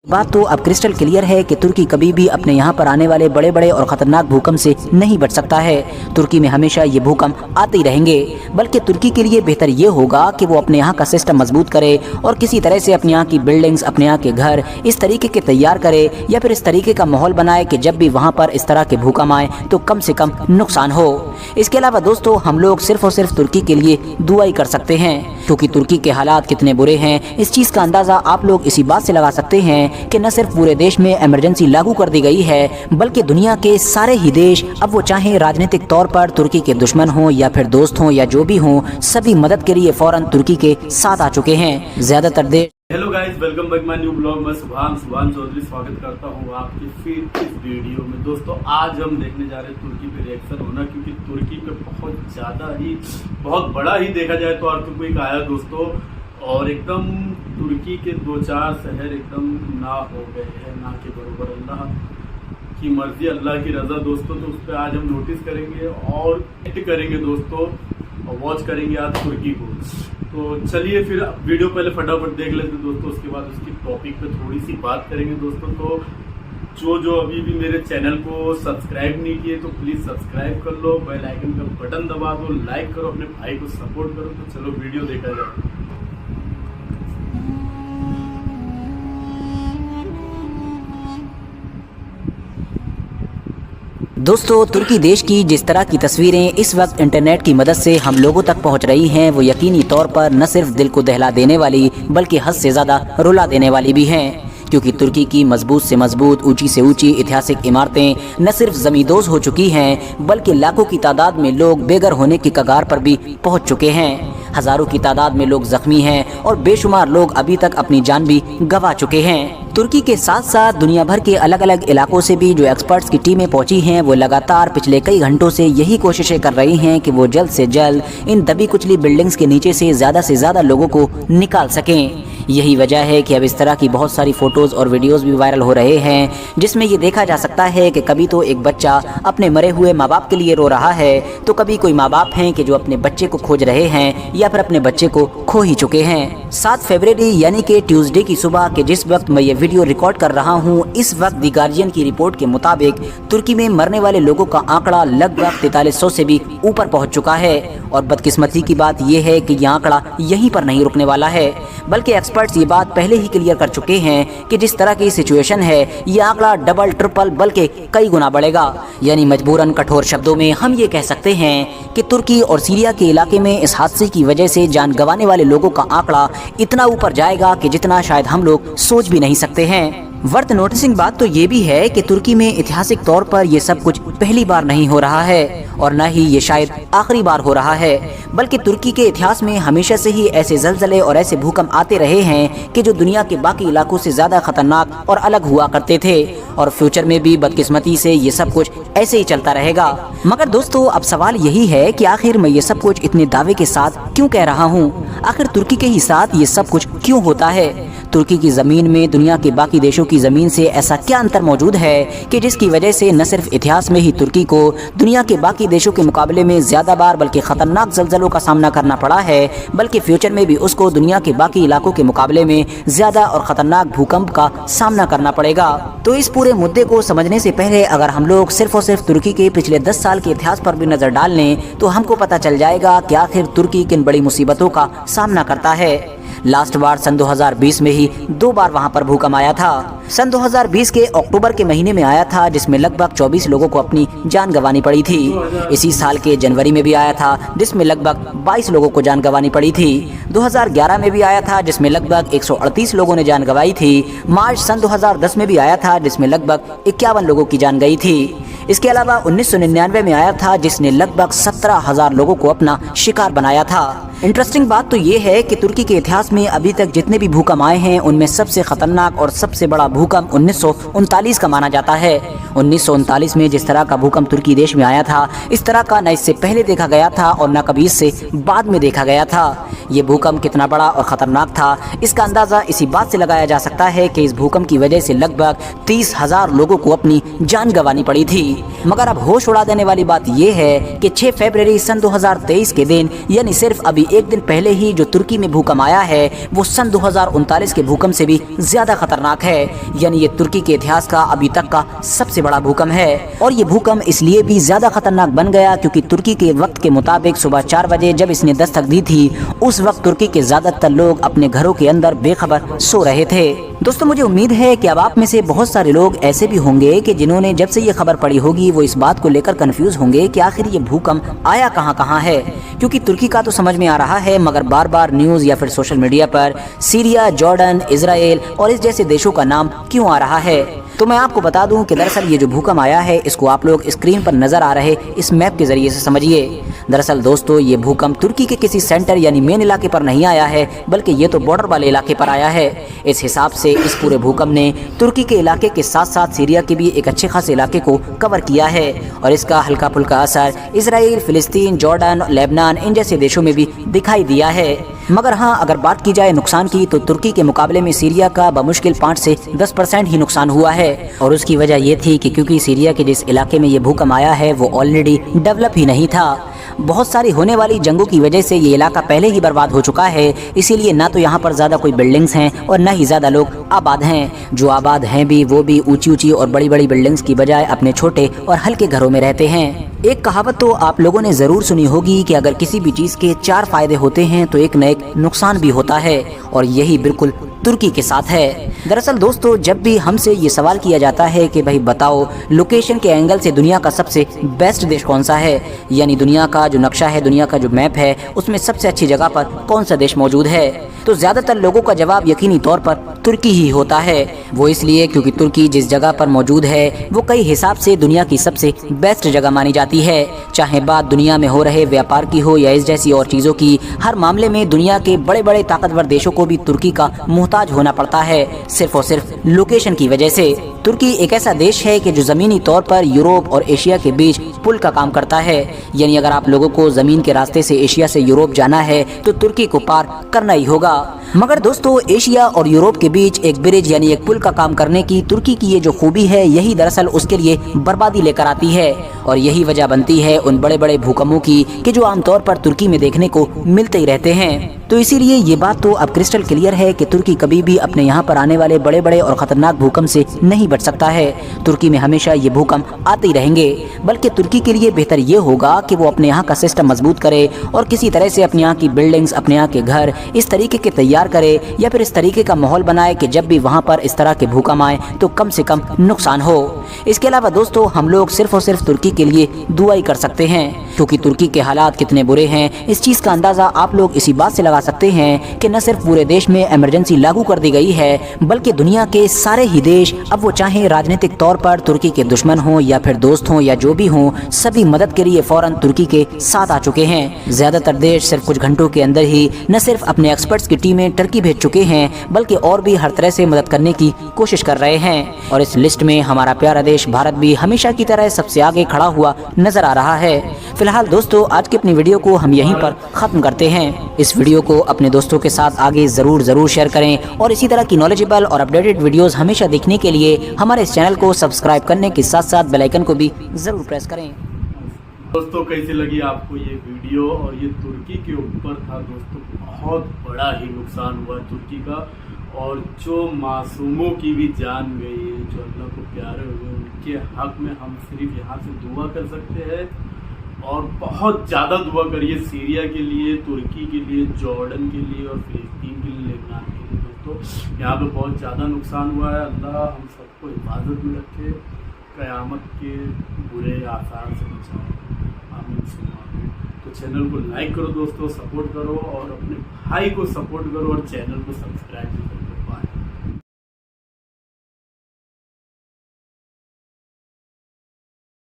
बात तो अब क्रिस्टल क्लियर है कि तुर्की कभी भी अपने यहाँ पर आने वाले बड़े बड़े और ख़तरनाक भूकंप से नहीं बच सकता है। तुर्की में हमेशा ये भूकंप आते ही रहेंगे। बल्कि तुर्की के लिए बेहतर ये होगा कि वो अपने यहाँ का सिस्टम मजबूत करे और किसी तरह से अपने यहाँ की बिल्डिंग्स, अपने यहाँ के घर इस तरीके के तैयार करे या फिर इस तरीके का माहौल बनाए कि जब भी वहाँ पर इस तरह के भूकंप आए तो कम से कम नुकसान हो। इसके अलावा दोस्तों, हम लोग सिर्फ और सिर्फ तुर्की के लिए दुआ ही कर सकते हैं, क्योंकि तुर्की के हालात कितने बुरे हैं इस चीज़ का अंदाज़ा आप लोग इसी बात से लगा सकते हैं कि न सिर्फ पूरे देश में इमरजेंसी लागू कर दी गई है, बल्कि दुनिया के सारे ही देश, अब वो चाहे राजनीतिक तौर पर तुर्की के दुश्मन हों या फिर दोस्त हों या जो भी हों, सभी मदद के लिए फौरन तुर्की के साथ आ चुके हैं। ज्यादातर देश। Hello guys, welcome back my new blog. मैं सुभान चौधरी स्वागत करता हूँ आपकी फिर इस वीडियो में। दोस्तों, आज हम देखने जा रहे हैं तुर्की पे रिएक्शन होना, क्योंकि तुर्की पे बहुत बड़ा ही देखा जाए तो अर्थक्वेक आया दोस्तों, और एकदम तुर्की के 2-4 शहर एकदम ना हो गए हैं, ना के बरोबर। अल्लाह की मर्जी, अल्लाह की रजा दोस्तों। तो उस पर आज हम नोटिस करेंगे और एक्ट करेंगे दोस्तों, और वॉच करेंगे आज तुर्की को। तो चलिए फिर वीडियो पहले फटाफट देख लेते हैं दोस्तों, उसके बाद उसकी टॉपिक पे थोड़ी सी बात करेंगे दोस्तों। तो जो अभी भी मेरे चैनल को सब्सक्राइब नहीं किए तो प्लीज़ सब्सक्राइब कर लो, बेल आइकन का बटन दबा दो, लाइक करो, अपने भाई को सपोर्ट करो। तो चलो वीडियो देखा जाए। दोस्तों, तुर्की देश की जिस तरह की तस्वीरें इस वक्त इंटरनेट की मदद से हम लोगों तक पहुंच रही हैं, वो यकीनी तौर पर न सिर्फ दिल को दहला देने वाली बल्कि हद से ज़्यादा रुला देने वाली भी हैं। क्योंकि तुर्की की मजबूत से मजबूत, ऊंची से ऊंची ऐतिहासिक इमारतें न सिर्फ ज़मींदोज़ हो चुकी हैं, बल्कि लाखों की तादाद में लोग बेघर होने की कगार पर भी पहुंच चुके हैं। हज़ारों की तादाद में लोग जख्मी हैं और बेशुमार लोग अभी तक अपनी जान भी गंवा चुके हैं। तुर्की के साथ साथ दुनिया भर के अलग अलग इलाकों से भी जो एक्सपर्ट्स की टीमें पहुंची हैं, वो लगातार पिछले कई घंटों से यही कोशिशें कर रही हैं कि वो जल्द से जल्द इन दबी कुचली बिल्डिंग्स के नीचे से ज़्यादा लोगों को निकाल सकें। यही वजह है कि अब इस तरह की बहुत सारी फोटोज़ और वीडियोज़ भी वायरल हो रहे हैं, जिसमें ये देखा जा सकता है कि कभी तो एक बच्चा अपने मरे हुए माँ बाप के लिए रो रहा है, तो कभी कोई माँ बाप हैं कि जो अपने बच्चे को खोज रहे हैं या फिर अपने बच्चे को खो ही चुके हैं। 7 फरवरी यानी कि ट्यूसडे की सुबह के जिस वक्त मैं ये वीडियो रिकॉर्ड कर रहा हूँ, इस वक्त द गार्जियन की रिपोर्ट के मुताबिक तुर्की में मरने वाले लोगों का आंकड़ा लगभग 4300 से भी ऊपर पहुँच चुका है। और बदकिस्मती की बात यह है कि यह आंकड़ा यहीं पर नहीं रुकने वाला है, बल्कि एक्सपर्ट्स ये बात पहले ही क्लियर कर चुके हैं कि जिस तरह की सिचुएशन है, ये आंकड़ा डबल ट्रिपल बल्कि कई गुना बढ़ेगा। यानी मजबूरन कठोर शब्दों में हम ये कह सकते हैं कि तुर्की और सीरिया के इलाके में इस हादसे की वजह से जान गंवाने वाले लोगों का आंकड़ा इतना ऊपर जाएगा कि जितना शायद हम लोग सोच भी नहीं सकते हैं। वर्थ नोटिसिंग बात तो ये भी है कि तुर्की में ऐतिहासिक तौर पर यह सब कुछ पहली बार नहीं हो रहा है और न ही ये शायद आखिरी बार हो रहा है, बल्कि तुर्की के इतिहास में हमेशा से ही ऐसे जलजले और ऐसे भूकंप आते रहे हैं कि जो दुनिया के बाकी इलाकों से ज़्यादा खतरनाक और अलग हुआ करते थे। और फ्यूचर में भी बदकिस्मती से ये सब कुछ ऐसे ही चलता रहेगा। मगर दोस्तों, अब सवाल यही है कि आखिर मैं ये सब कुछ इतने दावे के साथ क्यों कह रहा हूँ? आखिर तुर्की के ही साथ ये सब कुछ क्यों होता है? तुर्की की ज़मीन में दुनिया के बाकी देशों की ज़मीन से ऐसा क्या अंतर मौजूद है कि जिसकी वजह से न सिर्फ इतिहास में ही तुर्की को दुनिया के बाकी देशों के मुकाबले में ज़्यादा बार बल्कि ख़तरनाक ज़लज़लों का सामना करना पड़ा है, बल्कि फ्यूचर में भी उसको दुनिया के बाकी इलाकों के मुकाबले में ज़्यादा और ख़तरनाक भूकंप का सामना करना पड़ेगा। तो इस पूरे मुद्दे को समझने से पहले अगर हम लोग सिर्फ और सिर्फ तुर्की के पिछले 10 साल के इतिहास पर भी नज़र डाल लें, तो हमको पता चल जाएगा कि आखिर तुर्की किन बड़ी मुसीबतों का सामना करता है। लास्ट बार सन 2020 में ही 2 बार वहां पर भूकंप आया था। सन 2020 के अक्टूबर के महीने में आया था, जिसमें लगभग 24 लोगों को अपनी जान गंवानी पड़ी थी। इसी साल के जनवरी में भी आया था, जिसमें लगभग 22 लोगों को जान गंवानी पड़ी थी। 2011 में भी आया था, जिसमें लगभग 138 लोगों ने जान गंवाई थी। मार्च सन 2010 में भी आया था, जिसमें लगभग 51 लोगों की जान गई थी। इसके अलावा 1999 में आया था, जिसने लगभग 17,000 लोगों को अपना शिकार बनाया था। इंटरेस्टिंग बात तो ये है कि तुर्की के इतिहास में अभी तक जितने भी भूकंप आए हैं, उनमें सबसे खतरनाक और सबसे बड़ा भूकंप 1939 का माना जाता है। 1939 में जिस तरह का भूकंप तुर्की देश में आया था, इस तरह का न इससे पहले देखा गया था और न कभी इससे बाद में देखा गया था। ये भूकंप कितना बड़ा और ख़तरनाक था, इसका अंदाज़ा इसी बात से लगाया जा सकता है कि इस भूकंप की वजह से लगभग 30,000 लोगों को अपनी जान गंवानी पड़ी थी। मगर अब होश उड़ा देने वाली बात यह है कि 6 फरवरी सन 2023 के दिन यानी सिर्फ अभी एक दिन पहले ही जो तुर्की में भूकंप आया है वो सन 2039 के भूकंप से भी ज्यादा खतरनाक है। यानी ये तुर्की के इतिहास का अभी तक का सबसे बड़ा भूकंप है। और ये भूकंप इसलिए भी ज्यादा खतरनाक बन गया क्योंकि तुर्की के वक्त के मुताबिक सुबह 4 बजे जब इसने दस्तक दी थी उस वक्त तुर्की के ज्यादातर लोग अपने घरों के अंदर बेखबर सो रहे थे। दोस्तों मुझे उम्मीद है कि अब आप में से बहुत सारे लोग ऐसे भी होंगे कि जिन्होंने जब से ये खबर पड़ी होगी वो इस बात को लेकर कंफ्यूज होंगे कि आखिर ये भूकंप आया कहां है, क्योंकि तुर्की का तो समझ में आ रहा है मगर बार बार न्यूज या फिर सोशल मीडिया पर सीरिया, जॉर्डन, इजराइल और इस जैसे देशों का नाम क्यों आ रहा है। तो मैं आपको बता दूं कि दरअसल ये जो भूकंप आया है इसको आप लोग स्क्रीन पर नजर आ रहे इस मैप के जरिए से समझिए। दरअसल दोस्तों ये भूकंप तुर्की के किसी सेंटर यानी मेन इलाके पर नहीं आया है बल्कि ये तो बॉर्डर वाले इलाके पर आया है। इस हिसाब से इस पूरे भूकंप ने तुर्की के इलाके के साथ साथ सीरिया के भी एक अच्छे खासे इलाके को कवर किया है और इसका हल्का फुल्का असर इसराइल, फिलिस्तीन, जॉर्डन, लेबनान इन जैसे देशों में भी दिखाई दिया है। मगर हाँ, अगर बात की जाए नुकसान की तो तुर्की के मुकाबले में सीरिया का बमुश्किल 5 से 10% ही नुकसान हुआ है और उसकी वजह ये थी कि क्योंकि सीरिया के जिस इलाके में ये भूकंप आया है वो ऑलरेडी डेवलप ही नहीं था। बहुत सारी होने वाली जंगों की वजह से ये इलाका पहले ही बर्बाद हो चुका है, इसीलिए ना तो यहाँ पर ज्यादा कोई बिल्डिंग्स हैं और ना ही ज्यादा लोग आबाद हैं। जो आबाद हैं भी वो भी ऊंची ऊंची और बड़ी बड़ी बिल्डिंग्स की बजाय अपने छोटे और हल्के घरों में रहते हैं। एक कहावत तो आप लोगों ने जरूर सुनी होगी कि अगर किसी भी चीज के 4 फायदे होते हैं तो एक न एक नुकसान भी होता है और यही बिल्कुल तुर्की के साथ है। दरअसल दोस्तों जब भी हमसे ये सवाल किया जाता है कि भाई बताओ लोकेशन के एंगल से दुनिया का सबसे बेस्ट देश कौन सा है, यानी दुनिया का जो नक्शा है, दुनिया का जो मैप है उसमें सबसे अच्छी जगह पर कौन सा देश मौजूद है, तो ज्यादातर लोगों का जवाब यकीनी तौर पर तुर्की ही होता है। वो इसलिए क्योंकि तुर्की जिस जगह पर मौजूद है वो कई हिसाब से दुनिया की सबसे बेस्ट जगह मानी जाती है। चाहे बात दुनिया में हो रहे व्यापार की हो या इस जैसी और चीजों की, हर मामले में दुनिया के बड़े बड़े ताकतवर देशों को भी तुर्की का मोहताज होना पड़ता है सिर्फ और सिर्फ लोकेशन की वजह से। तुर्की एक ऐसा देश है कि जो जमीनी तौर पर यूरोप और एशिया के बीच पुल का काम करता है, यानी अगर आप लोगों को जमीन के रास्ते से एशिया से यूरोप जाना है तो तुर्की को पार करना ही होगा। मगर दोस्तों एशिया और यूरोप के बीच एक ब्रिज यानी एक पुल का काम करने की तुर्की की ये जो खूबी है यही दरअसल उसके लिए बर्बादी लेकर आती है और यही वजह बनती है उन बड़े बड़े भूकंपों की कि जो आमतौर पर तुर्की में देखने को मिलते ही रहते हैं। तो इसीलिए ये बात तो अब क्रिस्टल क्लियर है कि तुर्की कभी भी अपने यहाँ पर आने वाले बड़े बड़े और खतरनाक भूकंप से नहीं बच सकता है। तुर्की में हमेशा ये भूकंप आते ही रहेंगे, बल्कि तुर्की के लिए बेहतर ये होगा कि वो अपने यहाँ का सिस्टम मजबूत करे और किसी तरह से अपने यहाँ की बिल्डिंग्स, अपने यहाँ के घर इस तरीके के तैयार करे या फिर इस तरीके का माहौल बनाए कि जब भी वहाँ पर इस तरह के भूकंप आए तो कम से कम नुकसान हो। इसके अलावा दोस्तों हम लोग सिर्फ और सिर्फ तुर्की के लिए दुआ ही कर सकते हैं, क्योंकि तुर्की के हालात कितने बुरे हैं इस चीज का अंदाजा आप लोग इसी बात से लगा सकते हैं कि न सिर्फ पूरे देश में इमरजेंसी लागू कर दी गई है बल्कि दुनिया के सारे ही देश, अब वो चाहे राजनीतिक तौर पर तुर्की के दुश्मन हों या फिर दोस्त हों या जो भी हों, सभी मदद के लिए फौरन तुर्की के साथ आ चुके हैं। ज्यादातर देश सिर्फ कुछ घंटों के अंदर ही न सिर्फ अपने एक्सपर्ट्स की टीमें तुर्की भेज चुके हैं बल्कि और भी हर तरह से मदद करने की कोशिश कर रहे हैं और इस लिस्ट में हमारा प्यारा देश भारत भी हमेशा की तरह सबसे आगे खड़ा हुआ नजर आ रहा है। फिलहाल दोस्तों आज की अपनी वीडियो को हम यहीं पर खत्म करते हैं। इस वीडियो को अपने दोस्तों के साथ आगे जरूर शेयर करें और इसी तरह की नॉलेजेबल और अपडेटेड वीडियोस हमेशा देखने के लिए हमारे इस चैनल को सब्सक्राइब करने के साथ साथ बेल आइकन को भी जरूर प्रेस करें। दोस्तों कैसी लगी आपको ये वीडियो, और ये तुर्की के ऊपर था दोस्तों, बहुत बड़ा ही नुकसान हुआ तुर्की का और जो मासूमों की भी जान गई है, जो अल्लाह को प्यारे हुए, उनके हक में हम सिर्फ यहाँ से दुआ कर सकते हैं और बहुत ज़्यादा दुआ करिए सीरिया के लिए, तुर्की के लिए, जॉर्डन के लिए और फिलिस्तीन के लिए, लेबनान के लिए। दोस्तों यहाँ पे बहुत ज़्यादा नुकसान हुआ है। अल्लाह हम सबको हिफाजत में रखे, क़यामत के बुरे आसार से बचाए, आमीन सुम्मा आमीन। तो चैनल को लाइक करो दोस्तों, सपोर्ट करो और अपने भाई को सपोर्ट करो और चैनल को सब्सक्राइब करो।